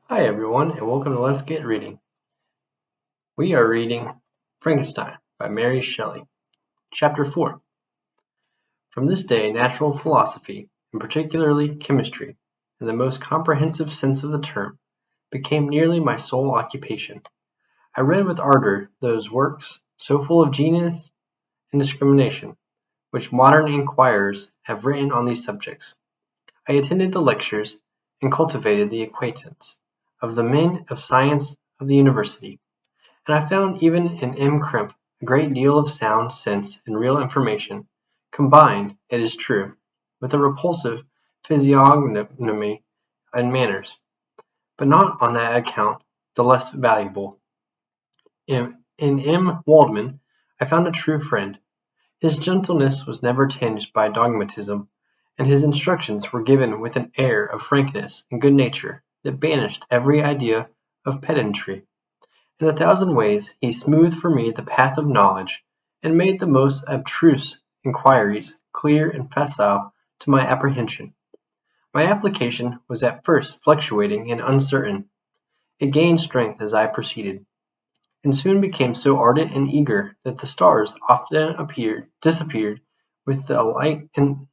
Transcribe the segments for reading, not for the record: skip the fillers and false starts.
Hi everyone, and welcome to Let's Get Reading. We are reading Frankenstein by Mary Shelley, Chapter 4. From this day natural philosophy, and particularly chemistry, in the most comprehensive sense of the term, became nearly my sole occupation. I read with ardor those works, so full of genius and discrimination, which modern inquirers have written on these subjects. I attended the lectures, and cultivated the acquaintance of the men of science of the university. And I found even in M. Crimp a great deal of sound sense and real information, combined, it is true, with a repulsive physiognomy and manners, but not on that account the less valuable. In M. Waldman I found a true friend. His gentleness was never tinged by dogmatism, and his instructions were given with an air of frankness and good nature that banished every idea of pedantry. In a thousand ways he smoothed for me the path of knowledge, and made the most abstruse inquiries clear and facile to my apprehension. My application was at first fluctuating and uncertain. It gained strength as I proceeded, and soon became so ardent and eager that the stars often disappeared with the light in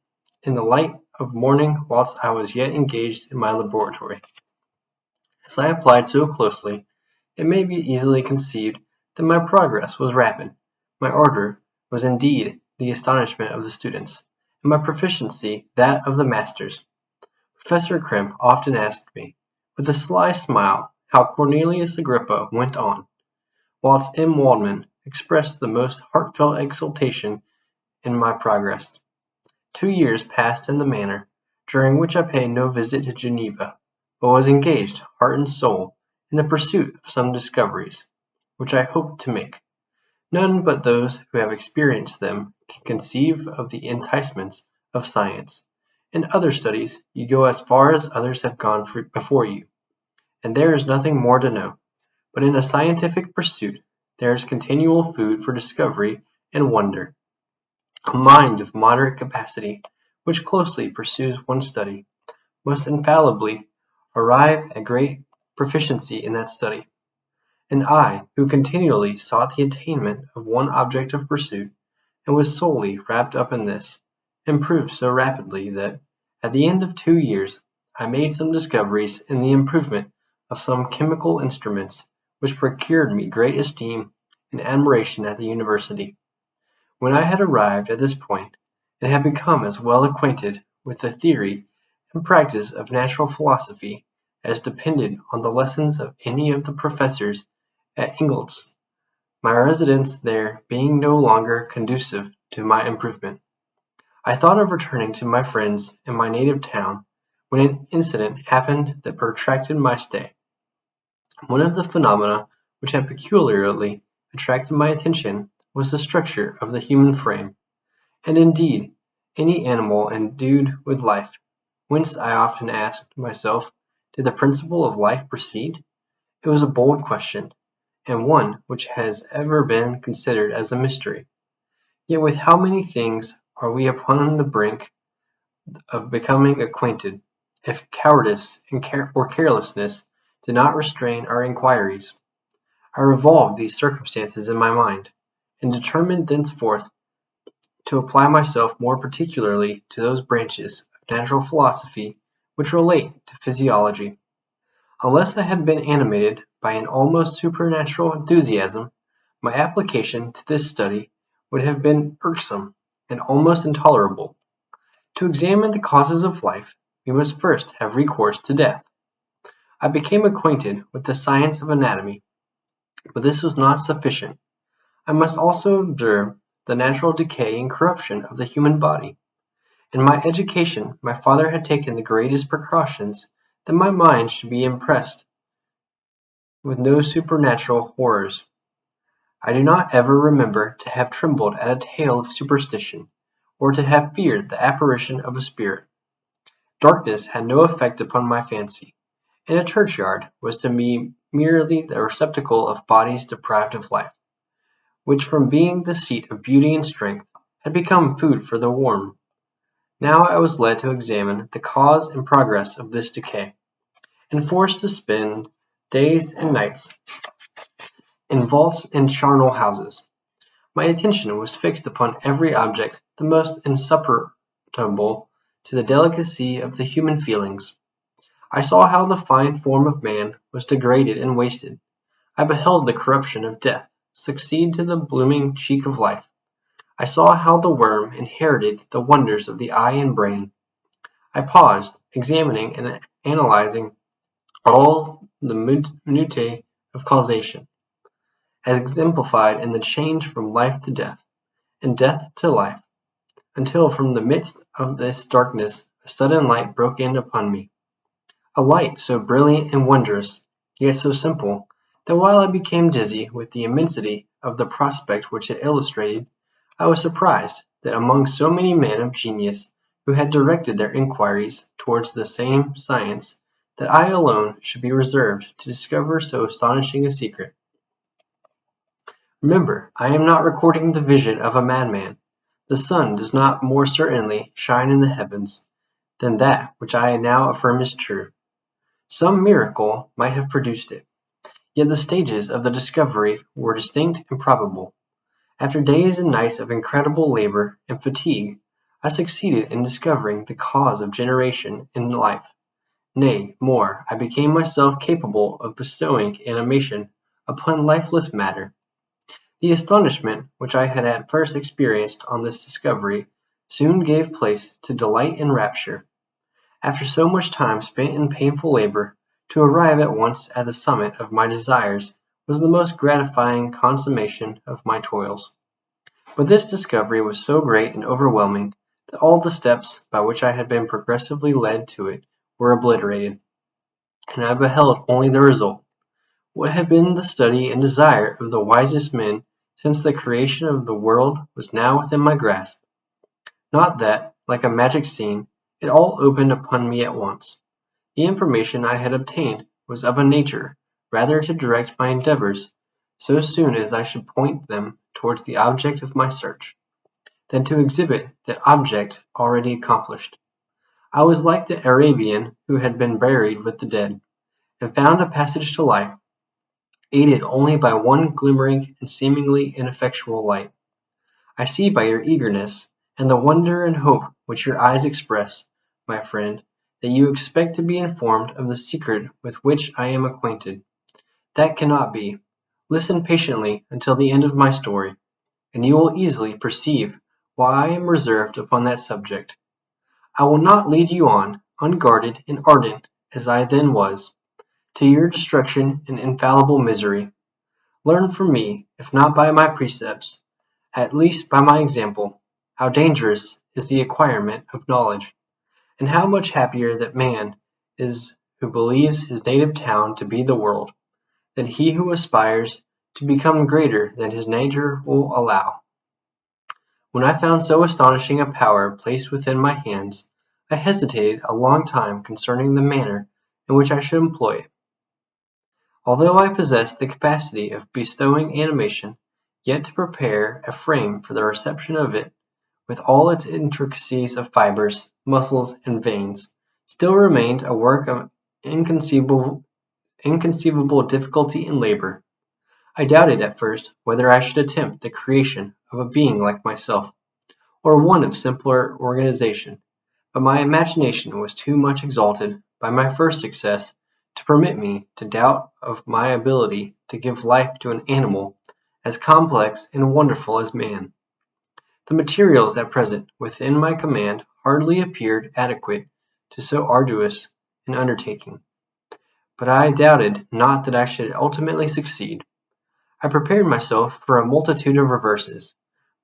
the light of morning whilst I was yet engaged in my laboratory. As I applied so closely, it may be easily conceived that my progress was rapid. My ardour was indeed the astonishment of the students, and my proficiency that of the masters. Professor Crimp often asked me, with a sly smile, how Cornelius Agrippa went on, whilst M. Waldman expressed the most heartfelt exultation in my progress. 2 years passed in the manner, during which I paid no visit to Geneva, but was engaged, heart and soul, in the pursuit of some discoveries, which I hoped to make. None but those who have experienced them can conceive of the enticements of science. In other studies you go as far as others have gone before you, and there is nothing more to know. But in a scientific pursuit there is continual food for discovery and wonder. A mind of moderate capacity, which closely pursues one study, must infallibly arrive at great proficiency in that study. And I, who continually sought the attainment of one object of pursuit, and was solely wrapped up in this, improved so rapidly that, at the end of 2 years, I made some discoveries in the improvement of some chemical instruments which procured me great esteem and admiration at the university. When I had arrived at this point, and had become as well acquainted with the theory and practice of natural philosophy as depended on the lessons of any of the professors at Ingolstadt, my residence there being no longer conducive to my improvement, I thought of returning to my friends in my native town, when an incident happened that protracted my stay. One of the phenomena which had peculiarly attracted my attention was the structure of the human frame, and indeed any animal endued with life, whence I often asked myself, did the principle of life proceed? It was a bold question, and one which has ever been considered as a mystery. Yet with how many things are we upon the brink of becoming acquainted, if cowardice or carelessness did not restrain our inquiries! I revolved these circumstances in my mind, and determined thenceforth to apply myself more particularly to those branches of natural philosophy which relate to physiology. Unless I had been animated by an almost supernatural enthusiasm, my application to this study would have been irksome and almost intolerable. To examine the causes of life, we must first have recourse to death. I became acquainted with the science of anatomy, but this was not sufficient. I must also observe the natural decay and corruption of the human body. In my education my father had taken the greatest precautions that my mind should be impressed with no supernatural horrors. I do not ever remember to have trembled at a tale of superstition, or to have feared the apparition of a spirit. Darkness had no effect upon my fancy, and a churchyard was to me merely the receptacle of bodies deprived of life, which from being the seat of beauty and strength, had become food for the worm. Now I was led to examine the cause and progress of this decay, and forced to spend days and nights in vaults and charnel houses. My attention was fixed upon every object the most insupportable to the delicacy of the human feelings. I saw how the fine form of man was degraded and wasted. I beheld the corruption of death succeed to the blooming cheek of life. I saw how the worm inherited the wonders of the eye and brain. I paused, examining and analyzing all the minutiae of causation, as exemplified in the change from life to death, and death to life, until from the midst of this darkness a sudden light broke in upon me. A light so brilliant and wondrous, yet so simple, that while I became dizzy with the immensity of the prospect which it illustrated, I was surprised that among so many men of genius who had directed their inquiries towards the same science, that I alone should be reserved to discover so astonishing a secret. Remember, I am not recording the vision of a madman. The sun does not more certainly shine in the heavens than that which I now affirm is true. Some miracle might have produced it. Yet the stages of the discovery were distinct and probable. After days and nights of incredible labor and fatigue, I succeeded in discovering the cause of generation in life. Nay, more, I became myself capable of bestowing animation upon lifeless matter. The astonishment which I had at first experienced on this discovery soon gave place to delight and rapture. After so much time spent in painful labor, to arrive at once at the summit of my desires was the most gratifying consummation of my toils. But this discovery was so great and overwhelming that all the steps by which I had been progressively led to it were obliterated, and I beheld only the result. What had been the study and desire of the wisest men since the creation of the world was now within my grasp. Not that, like a magic scene, it all opened upon me at once. The information I had obtained was of a nature rather to direct my endeavors so soon as I should point them towards the object of my search, than to exhibit that object already accomplished. I was like the Arabian who had been buried with the dead, and found a passage to life, aided only by one glimmering and seemingly ineffectual light. I see by your eagerness, and the wonder and hope which your eyes express, my friend, that you expect to be informed of the secret with which I am acquainted. That cannot be. Listen patiently until the end of my story, and you will easily perceive why I am reserved upon that subject. I will not lead you on, unguarded and ardent as I then was, to your destruction and infallible misery. Learn from me, if not by my precepts, at least by my example, how dangerous is the acquirement of knowledge, and how much happier that man is who believes his native town to be the world, than he who aspires to become greater than his nature will allow. When I found so astonishing a power placed within my hands, I hesitated a long time concerning the manner in which I should employ it. Although I possessed the capacity of bestowing animation, yet to prepare a frame for the reception of it, with all its intricacies of fibres, muscles, and veins, still remained a work of inconceivable difficulty and labor. I doubted at first whether I should attempt the creation of a being like myself, or one of simpler organization, but my imagination was too much exalted by my first success to permit me to doubt of my ability to give life to an animal as complex and wonderful as man. The materials at present within my command hardly appeared adequate to so arduous an undertaking, but I doubted not that I should ultimately succeed. I prepared myself for a multitude of reverses.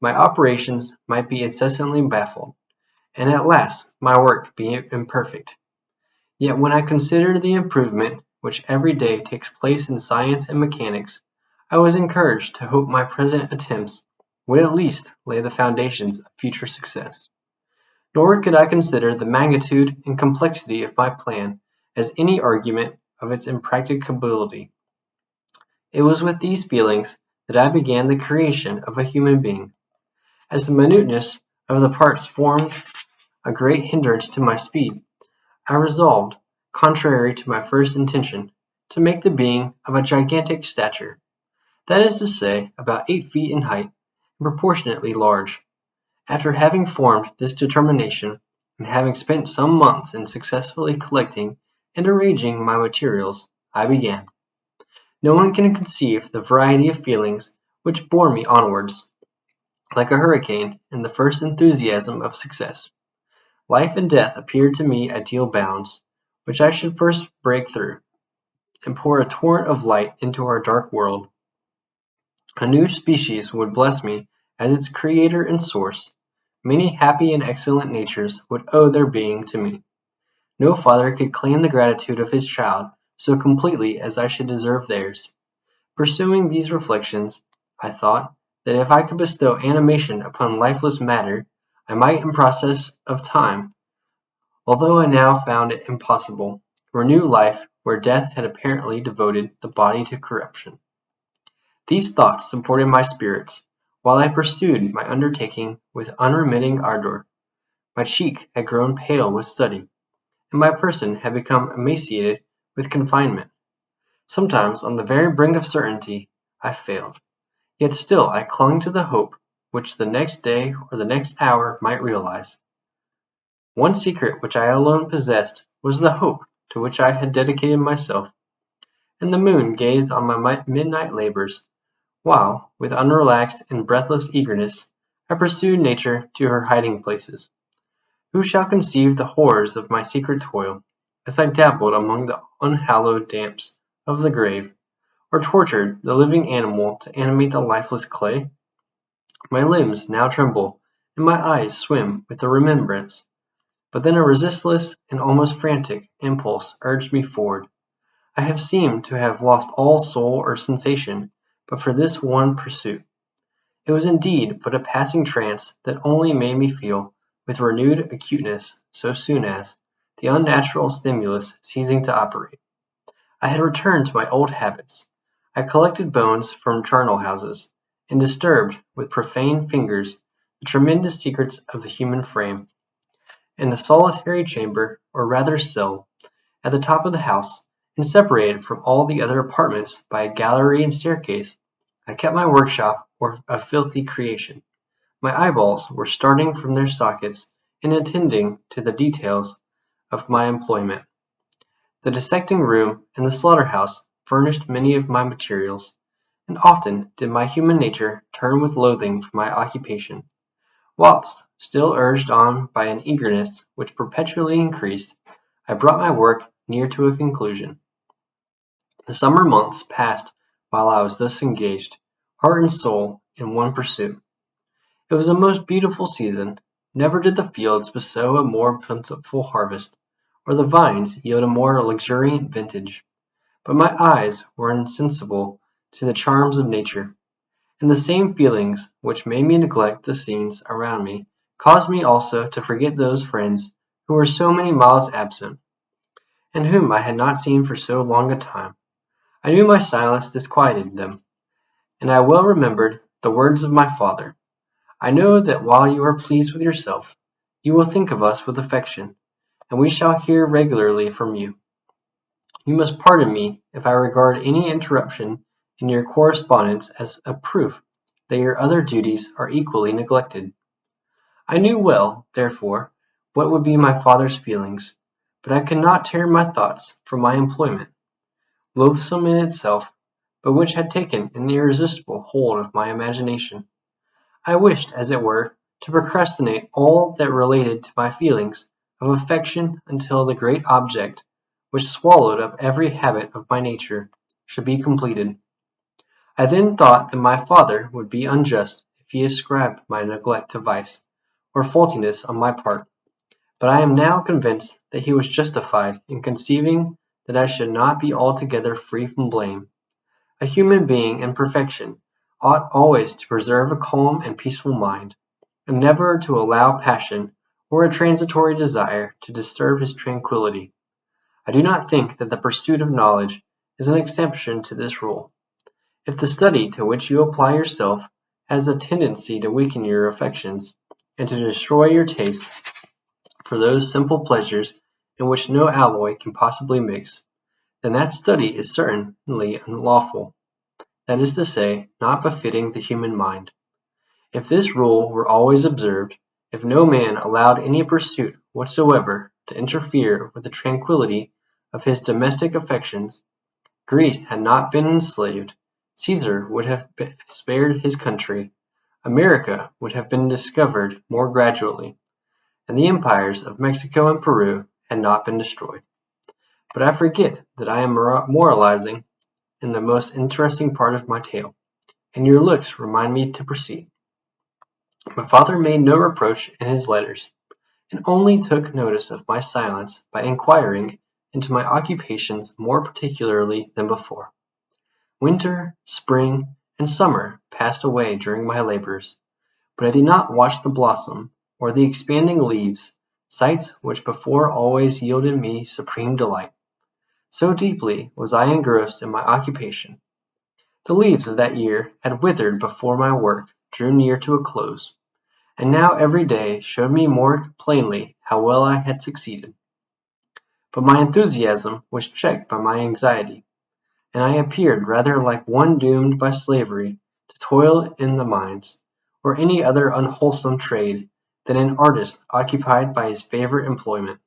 My operations might be incessantly baffled, and at last my work be imperfect. Yet when I considered the improvement which every day takes place in science and mechanics, I was encouraged to hope my present attempts would at least lay the foundations of future success. Nor could I consider the magnitude and complexity of my plan as any argument of its impracticability. It was with these feelings that I began the creation of a human being. As the minuteness of the parts formed a great hindrance to my speed, I resolved contrary to my first intention, to make the being of a gigantic stature, that is to say, about 8 feet in height, and proportionately large. After having formed this determination, and having spent some months in successfully collecting and arranging my materials, I began. No one can conceive the variety of feelings which bore me onwards, like a hurricane, in the first enthusiasm of success. Life and death appeared to me ideal bounds, which I should first break through, and pour a torrent of light into our dark world. A new species would bless me as its creator and source. Many happy and excellent natures would owe their being to me. No father could claim the gratitude of his child so completely as I should deserve theirs. Pursuing these reflections, I thought that if I could bestow animation upon lifeless matter, I might in process of time, although I now found it impossible, renew life where death had apparently devoted the body to corruption. These thoughts supported my spirits, while I pursued my undertaking with unremitting ardor. My cheek had grown pale with study, and my person had become emaciated with confinement. Sometimes, on the very brink of certainty, I failed. Yet still I clung to the hope which the next day or the next hour might realize. One secret which I alone possessed was the hope to which I had dedicated myself, and the moon gazed on my midnight labors, while, with unrelaxed and breathless eagerness, I pursued nature to her hiding places. Who shall conceive the horrors of my secret toil, as I dabbled among the unhallowed damps of the grave, or tortured the living animal to animate the lifeless clay? My limbs now tremble, and my eyes swim with the remembrance. But then a resistless and almost frantic impulse urged me forward. I have seemed to have lost all soul or sensation but for this one pursuit. It was indeed but a passing trance that only made me feel with renewed acuteness so soon as, the unnatural stimulus ceasing to operate, I had returned to my old habits. I collected bones from charnel houses, and disturbed with profane fingers the tremendous secrets of the human frame. In a solitary chamber, or rather cell, at the top of the house, and separated from all the other apartments by a gallery and staircase, I kept my workshop a filthy creation. My eyeballs were starting from their sockets and attending to the details of my employment. The dissecting room and the slaughter-house furnished many of my materials, and often did my human nature turn with loathing from my occupation, whilst, still urged on by an eagerness which perpetually increased, I brought my work near to a conclusion. The summer months passed while I was thus engaged, heart and soul, in one pursuit. It was a most beautiful season. Never did the fields bestow a more plentiful harvest, or the vines yield a more luxuriant vintage. But my eyes were insensible to the charms of nature, and the same feelings which made me neglect the scenes around me caused me also to forget those friends who were so many miles absent, and whom I had not seen for so long a time. I knew my silence disquieted them, and I well remembered the words of my father. I know that while you are pleased with yourself, you will think of us with affection, and we shall hear regularly from you. You must pardon me if I regard any interruption in your correspondence as a proof that your other duties are equally neglected. I knew well, therefore, what would be my father's feelings, but I could not tear my thoughts from my employment, loathsome in itself, but which had taken an irresistible hold of my imagination. I wished, as it were, to procrastinate all that related to my feelings of affection until the great object, which swallowed up every habit of my nature, should be completed. I then thought that my father would be unjust if he ascribed my neglect to vice, or faultiness on my part, but I am now convinced that he was justified in conceiving that I should not be altogether free from blame. A human being in perfection ought always to preserve a calm and peaceful mind, and never to allow passion or a transitory desire to disturb his tranquillity. I do not think that the pursuit of knowledge is an exception to this rule. If the study to which you apply yourself has a tendency to weaken your affections, and to destroy your taste for those simple pleasures in which no alloy can possibly mix, then that study is certainly unlawful, that is to say, not befitting the human mind. If this rule were always observed, if no man allowed any pursuit whatsoever to interfere with the tranquillity of his domestic affections, Greece had not been enslaved, Caesar would have spared his country, America would have been discovered more gradually, and the empires of Mexico and Peru had not been destroyed. But I forget that I am moralizing in the most interesting part of my tale, and your looks remind me to proceed. My father made no reproach in his letters, and only took notice of my silence by inquiring into my occupations more particularly than before. Winter, spring, and summer passed away during my labors, but I did not watch the blossom, or the expanding leaves, sights which before always yielded me supreme delight. So deeply was I engrossed in my occupation. The leaves of that year had withered before my work drew near to a close, and now every day showed me more plainly how well I had succeeded. But my enthusiasm was checked by my anxiety, and I appeared rather like one doomed by slavery to toil in the mines, or any other unwholesome trade, than an artist occupied by his favourite employment.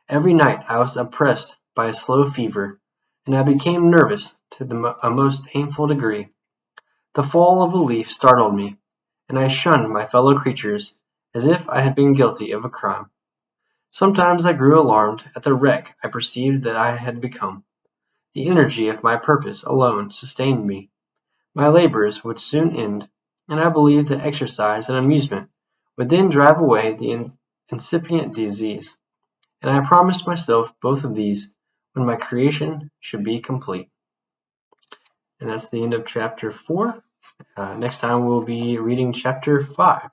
Every night I was oppressed by a slow fever, and I became nervous to a most painful degree. The fall of a leaf startled me, and I shunned my fellow creatures as if I had been guilty of a crime. Sometimes I grew alarmed at the wreck I perceived that I had become. The energy of my purpose alone sustained me. My labours would soon end, and I believed that exercise and amusement would then drive away the incipient disease, and I promised myself both of these when my creation should be complete. And that's the end of chapter 4. Next time we'll be reading chapter 5.